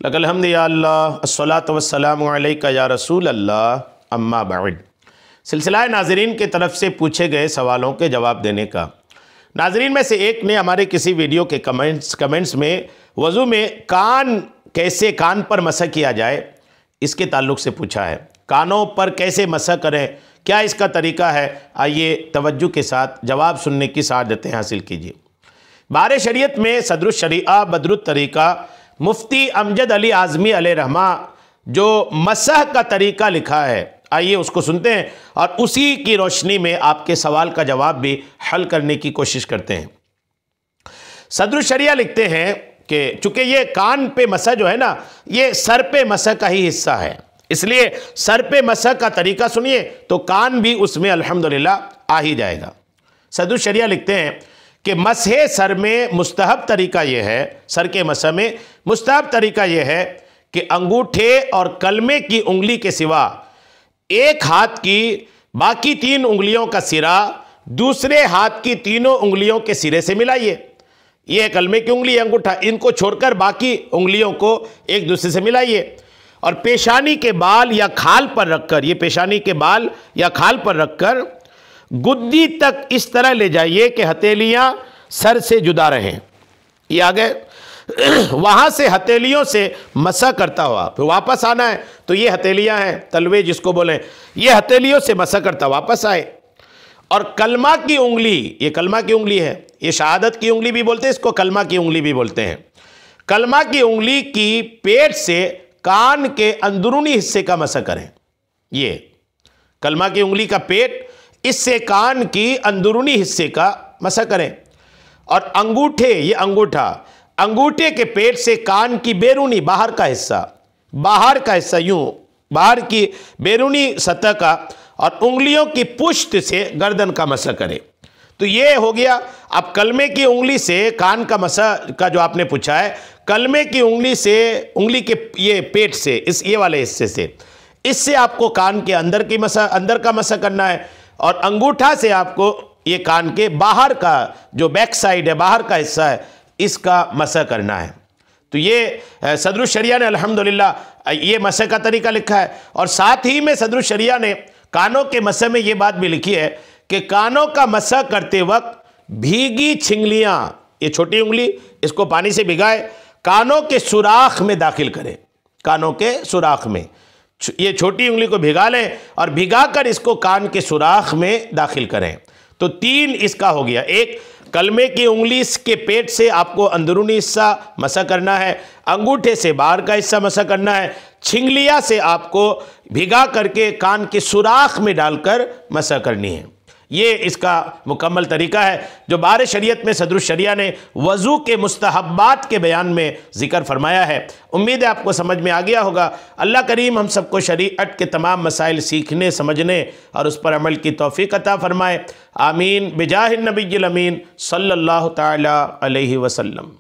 लकल हम्द या अल्लाह अस्सलातु वस्सलामु अलैका या रसूल अल्लाह अम्मा बाद। सिलसिला नाज़रीन की तरफ से पूछे गए सवालों के जवाब देने का। नाज़रीन में से एक ने हमारे किसी वीडियो के कमेंट्स में वज़ू में कान पर मसह किया जाए इसके ताल्लुक़ से पूछा है। कानों पर कैसे मसह करें, क्या इसका तरीका है? आइए तवज्जो के साथ जवाब सुनने की सआदतें हासिल कीजिए। बारे शरीयत में सदरुश शरीआ बदरुत तरीका मुफ्ती अमजद अली आज़मी अलैहिर्रहमा जो मसह का तरीका लिखा है, आइए उसको सुनते हैं और उसी की रोशनी में आपके सवाल का जवाब भी हल करने की कोशिश करते हैं। सदरुश शरीआ लिखते हैं कि चूँकि ये कान पे मसह जो है ना, ये सर पे मसह का ही हिस्सा है, इसलिए सर पे मसह का तरीका सुनिए तो कान भी उसमें अल्हम्दुलिल्लाह आ ही जाएगा। सदरुश शरीआ लिखते हैं कि मसह सर में मुस्तहब तरीका यह है, सर के मसह में मुस्तहब तरीका यह है कि अंगूठे और कलमे की उंगली के सिवा एक हाथ की बाकी 3 उंगलियों का सिरा दूसरे हाथ की तीनों उंगलियों के सिरे से मिलाइए। यह कलमे की उंगली, अंगूठा, इनको छोड़कर बाकी उंगलियों को एक दूसरे से मिलाइए और पेशानी के बाल या खाल पर रखकर, ये पेशानी के बाल या खाल पर रखकर गुद्दी तक इस तरह ले जाइए कि हथेलियां सर से जुदा रहें। ये आ गए, वहां से हथेलियों से मसा करता हुआ फिर वापस आना है, तो ये हथेलियां हैं, तलवे जिसको बोलें, ये हथेलियों से मसा करता वापस आए। और कलमा की उंगली, ये कलमा की उंगली है, ये शहादत की उंगली भी बोलते हैं, इसको कलमा की उंगली भी बोलते हैं। कलमा की उंगली की पेट से कान के अंदरूनी हिस्से का मसा करें। ये कलमा की उंगली का पेट, इससे कान की अंदरूनी हिस्से का मसा करें। और अंगूठे, ये अंगूठा, अंगूठे के पेट से कान की बैरूनी बाहर का हिस्सा यूं बाहर की बैरूनी सतह का और उंगलियों की पुष्ट से गर्दन का मसा करें। तो ये हो गया। अब कलमे की उंगली से कान का मसा का जो आपने पूछा है, कलमे की उंगली से, उंगली के ये पेट से, इस ये वाले हिस्से से, इससे आपको कान के अंदर का मसा करना है और अंगूठा से आपको ये कान के बाहर का जो बैक साइड है, बाहर का हिस्सा है, इसका मसा करना है। तो ये सदरुश शरीआ ने अल्हम्दुलिल्लाह ये मसा का तरीका लिखा है। और साथ ही में सदरुश शरीआ ने कानों के मसा में ये बात भी लिखी है कि कानों का मसा करते वक्त भीगी छिंगलियाँ, ये छोटी उंगली, इसको पानी से भिगाए कानों के सुराख में दाखिल करें। कानों के सुराख में ये छोटी उंगली को भिगा लें और भिगाकर इसको कान के सुराख में दाखिल करें। तो 3 इसका हो गया। एक, कलमे की उंगली के पेट से आपको अंदरूनी हिस्सा मसा करना है, अंगूठे से बाहर का हिस्सा मसा करना है, छिंगलिया से आपको भिगा करके कान के सुराख में डालकर मसा करनी है। ये इसका मुकम्मल तरीका है जो बारे शरीयत में सदरुश शरीआ ने वज़ू के मुस्तहब्बात के बयान में ज़िक्र फरमाया है। उम्मीद है आपको समझ में आ गया होगा। अल्लाह करीम हम सबको शरीअत के तमाम मसाइल सीखने, समझने और उस पर अमल की तौफ़ीक़ अता फ़रमाए। आमीन बिजाहिन नबिय्यिल अमीन सल्लल्लाहु तआला अलैहि वसल्लम।